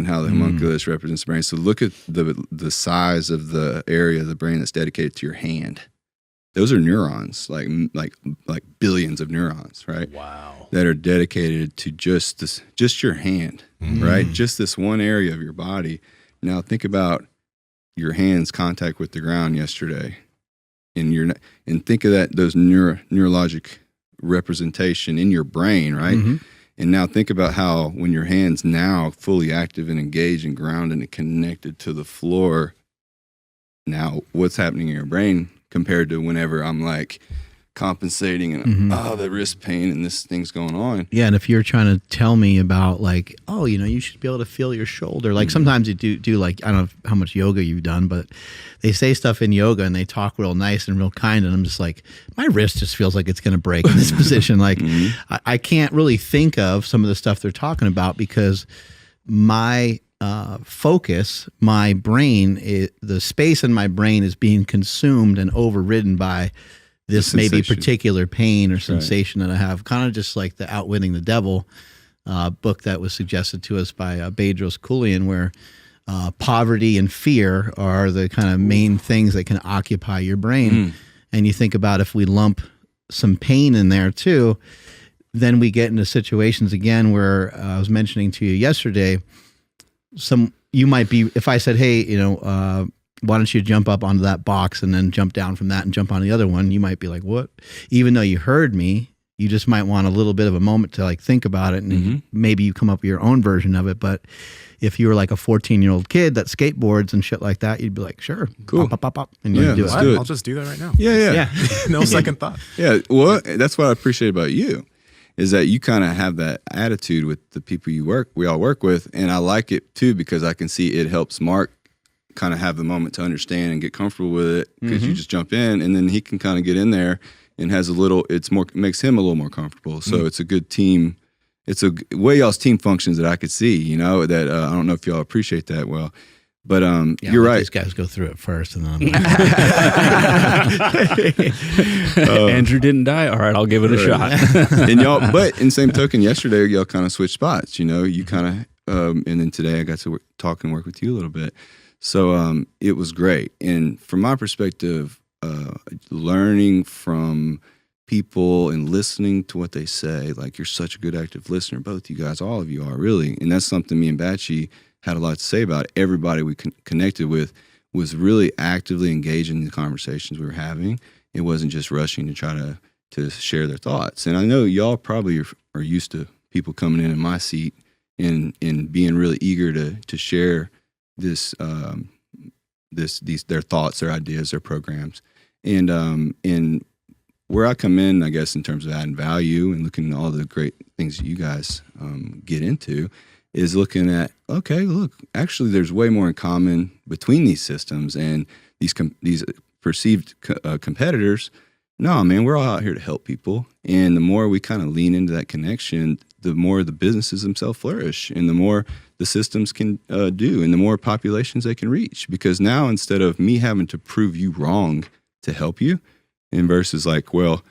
how the homunculus represents the brain. So look at the size of the area of the brain that's dedicated to your hand. Those are neurons, like billions of neurons, right? Wow. That are dedicated to just your hand, right? Just this one area of your body. Now think about your hand's contact with the ground yesterday, and think of those neurologic representation in your brain, right? And now think about how when your hand's now fully active and engaged and grounded and connected to the floor, now what's happening in your brain compared to whenever I'm like compensating and the wrist pain and this thing's going on. Yeah, and if you're trying to tell me about like, oh, you should be able to feel your shoulder. Like sometimes you do like, I don't know how much yoga you've done, but they say stuff in yoga and they talk real nice and real kind. And I'm just like, my wrist just feels like it's going to break in this position. Like I can't really think of some of the stuff they're talking about because my focus, my brain, the space in my brain is being consumed and overridden by this maybe particular pain or sensation that I have. Kind of just like the Outwitting the Devil book that was suggested to us by Bedros Keuilian, where poverty and fear are the kind of main things that can occupy your brain. And you think about if we lump some pain in there too, then we get into situations again where I was mentioning to you yesterday, you might be, if I said, hey, why don't you jump up onto that box and then jump down from that and jump on the other one? You might be like, what? Even though you heard me, you just might want a little bit of a moment to like think about it, and maybe you come up with your own version of it. But if you were like a 14-year-old kid that skateboards and shit like that, you'd be like, sure, cool, pop, and you do it. I'll just do that right now. Yeah. No second thought. Yeah, well, that's what I appreciate about you, is that you kind of have that attitude with the people we all work with, and I like it too because I can see it helps Mark kind of have the moment to understand and get comfortable with it, because you just jump in and then he can kind of get in there and makes him a little more comfortable. So it's a good team. It's a way y'all's team functions that I could see, that I don't know if y'all appreciate that well, but you're right. These guys go through it first and then Andrew didn't die. All right, I'll give it a shot. And y'all, but in same token, yesterday y'all kind of switched spots, you kind of, and then today I got to talk and work with you a little bit. So it was great. And from my perspective, learning from people and listening to what they say, like, you're such a good active listener, both you guys, all of you are really. And that's something me and Batchy had a lot to say about. Everybody we connected with was really actively engaged in the conversations we were having. It wasn't just rushing to try to share their thoughts. And I know y'all probably are used to people coming in my seat and being really eager to share their thoughts, their ideas, their programs, and where I come in, I guess, in terms of adding value and looking at all the great things that you guys get into, is looking at, okay, look, actually, there's way more in common between these systems and these perceived competitors. No, man, we're all out here to help people, and the more we kind of lean into that connection, the more the businesses themselves flourish, and the more the systems can do, and the more populations they can reach. Because now, instead of me having to prove you wrong to help you, and versus like, well,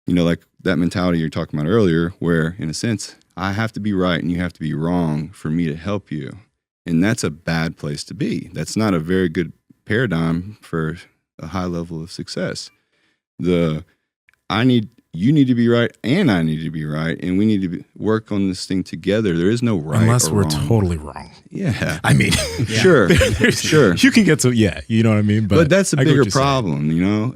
like that mentality you're talking about earlier, where in a sense, I have to be right and you have to be wrong for me to help you. And that's a bad place to be. That's not a very good paradigm for a high level of success. You need to be right, and I need to be right, and we need to work on this thing together. There is no right unless or we're wrong. Totally wrong. Yeah, I mean, sure. You can get to you know what I mean. But that's a bigger problem,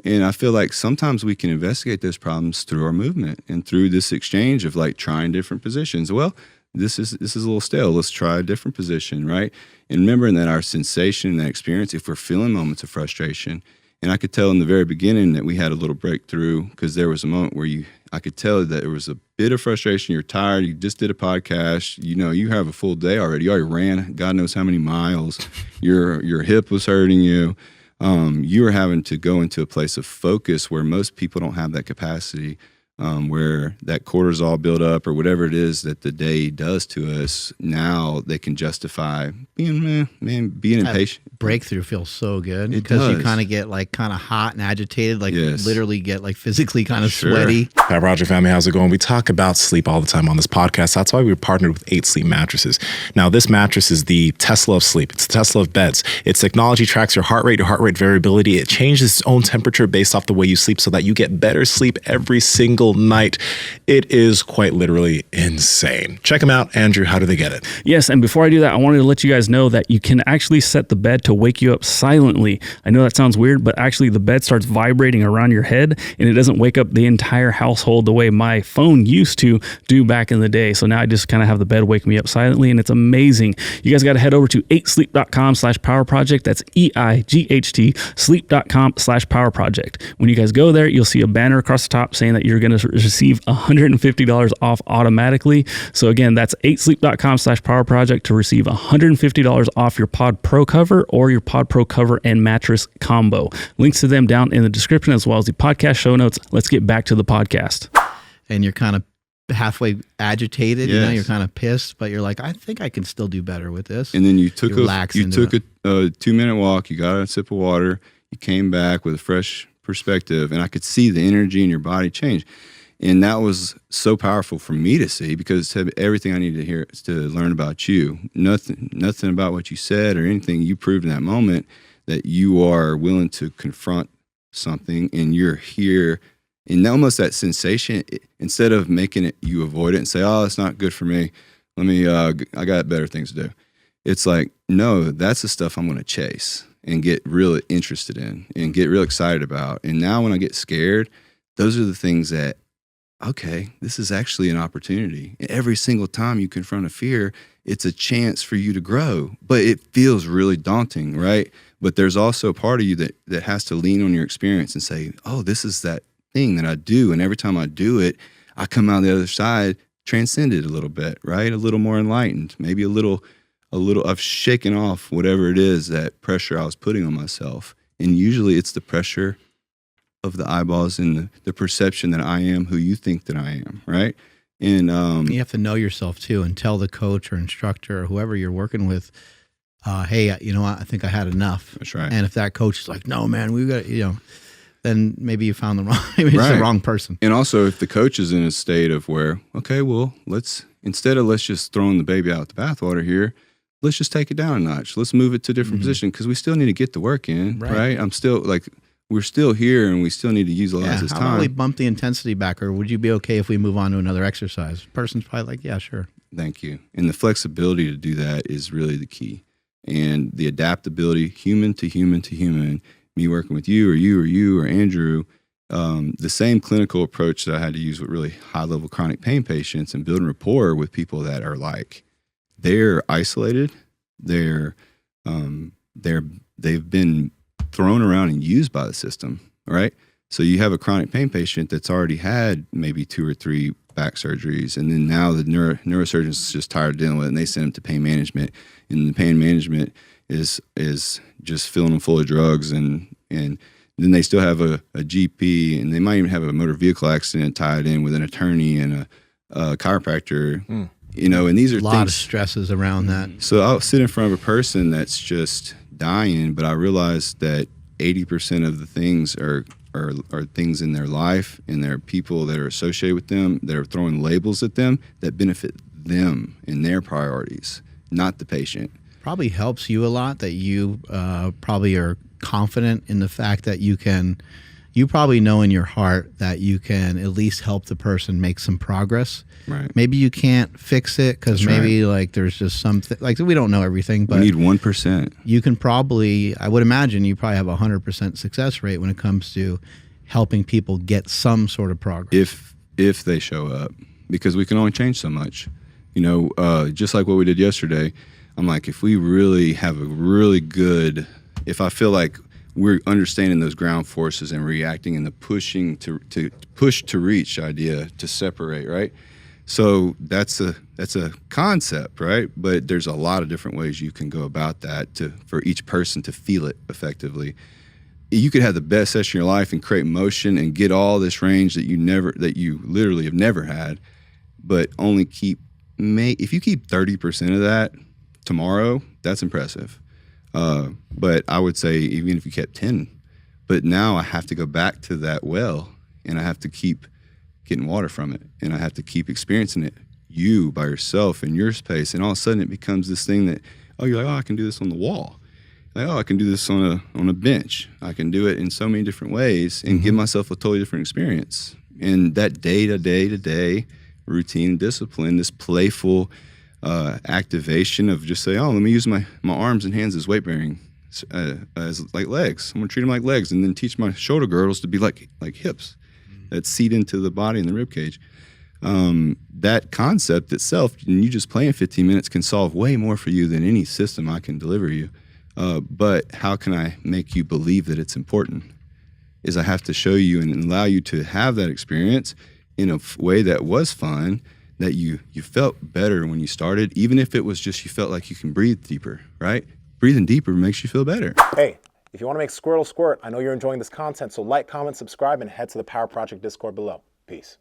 And I feel like sometimes we can investigate those problems through our movement and through this exchange of like trying different positions. Well, this is a little stale. Let's try a different position, right? And remembering that our sensation and that experience, if we're feeling moments of frustration. And I could tell in the very beginning that we had a little breakthrough, because there was a moment where I could tell that there was a bit of frustration. You're tired. You just did a podcast. You have a full day already. You already ran God knows how many miles. Your hip was hurting you. You were having to go into a place of focus where most people don't have that capacity where that cortisol build up or whatever it is that the day does to us. Now they can justify being impatient. Breakthrough feels so good It because you does. kind of get like kind of hot and agitated, like Yes. literally get like physically kind of Sure. sweaty. Hi, Roger family. How's it going? We talk about sleep all the time on this podcast. That's why we partnered with 8 Sleep mattresses. Now, this mattress is the Tesla of sleep. It's the Tesla of beds. Its technology tracks your heart rate variability. It changes its own temperature based off the way you sleep so that you get better sleep every single night. It is quite literally insane. Check them out. Andrew, how do they get it? Yes, and before I do that, I wanted to let you guys know that you can actually set the bed to wake you up silently. I know that sounds weird, but actually the bed starts vibrating around your head and it doesn't wake up the entire household the way my phone used to do back in the day. So now I just kind of have the bed wake me up silently, and it's amazing. You guys got to head over to 8sleep.com/power project. That's EIGHT sleep.com/power project. When you guys go there, you'll see a banner across the top saying that you're going to receive $150 off automatically. So again, that's 8sleep.com/power project to receive $150 off your Pod Pro cover or your Pod Pro cover and mattress combo. Links to them down in the description as well as the podcast show notes. Let's get back to the podcast. And you're kind of halfway agitated, you know, Yes. you're kind of pissed, but you're like, I think I can still do better with this. And then you took You relax a into a 2-minute walk. You got a sip of water. You came back with a fresh perspective, and I could see the energy in your body change. And that was so powerful for me to see, because everything I needed to hear is to learn about you. Nothing about what you said or anything you proved in that moment, that you are willing to confront something and you're here. And almost that sensation, instead of making it you avoid it and say, oh, it's not good for me, I got better things to do. It's like, no, that's the stuff I'm going to chase and get really interested in and get real excited about. And now when I get scared, those are the things that, okay, this is actually an opportunity. Every single time you confront a fear, it's a chance for you to grow, but it feels really daunting, right? But there's also a part of you that has to lean on your experience and say, oh, this is that thing that I do. And every time I do it, I come out the other side transcended a little bit, right? A little more enlightened, maybe a little, I've shaken off whatever it is, that pressure I was putting on myself. And usually it's the pressure of the eyeballs and the perception that I am who you think that I am, right? And you have to know yourself too, and tell the coach or instructor or whoever you're working with, hey, you know what, I think I had enough. That's right. And if that coach is like, no, man, we got, you know, then maybe you found the wrong, maybe it's the wrong person. And also if the coach is in a state of where, okay, well, instead of let's just throwing the baby out with the bathwater here, let's just take it down a notch. Let's move it to a different position, because we still need to get the work in, right? I'm still like, we're still here and we still need to utilize this How time. about we bump the intensity back, or would you be okay if we move on to another exercise? Person's probably like, yeah, sure. Thank you. And the flexibility to do that is really the key. And the adaptability, human to human to human, me working with you or Andrew, the same clinical approach that I had to use with really high-level chronic pain patients and building rapport with people that are like, they're isolated, they've been thrown around and used by the system, right? So you have a chronic pain patient that's already had maybe 2 or 3 back surgeries, and then now the neurosurgeon's just tired of dealing with it, and they send them to pain management, and the pain management is just filling them full of drugs, and then they still have a GP, and they might even have a motor vehicle accident tied in with an attorney and a chiropractor, you know, and these are a lot of stresses around that. So I'll sit in front of a person that's just dying, but I realize that 80% of the things are things in their life and there are people that are associated with them that are throwing labels at them that benefit them and their priorities, not the patient. Probably helps you a lot that you probably are confident in the fact that you probably know in your heart that you can at least help the person make some progress. Right. Maybe you can't fix it because maybe like there's just something, like we don't know everything, but we need 1%. You can probably, I would imagine you probably have 100% success rate when it comes to helping people get some sort of progress. If they show up, because we can only change so much. You know, just like what we did yesterday, I'm like, if we really have a really good, if I feel like we're understanding those ground forces and reacting and the pushing to push to reach idea to separate, right? So that's a concept, right? But there's a lot of different ways you can go about that for each person to feel it effectively. you could have the best session of your life and create motion and get all this range that you literally have never had, but only if you keep 30% of that tomorrow, that's impressive. But I would say even if you kept 10, but now I have to go back to that well and I have to keep getting water from it and I have to keep experiencing it, you by yourself in your space. And all of a sudden it becomes this thing that, oh, you're like, oh, I can do this on the wall. Like, oh, I can do this on a bench. I can do it in so many different ways and give myself a totally different experience. And that day-to-day routine and discipline, this playful activation of just say, oh, let me use my arms and hands as weight bearing, as like legs. I'm gonna treat them like legs, and then teach my shoulder girdles to be like hips that seat into the body and the rib cage. That concept itself, and you just playing 15 minutes can solve way more for you than any system I can deliver you. But how can I make you believe that it's important? Is I have to show you and allow you to have that experience in a way that was fun, that you felt better when you started, even if it was just you felt like you can breathe deeper, right? Breathing deeper makes you feel better. Hey, if you want to make Squirtle squirt, I know you're enjoying this content, so like, comment, subscribe, and head to the Power Project Discord below. Peace.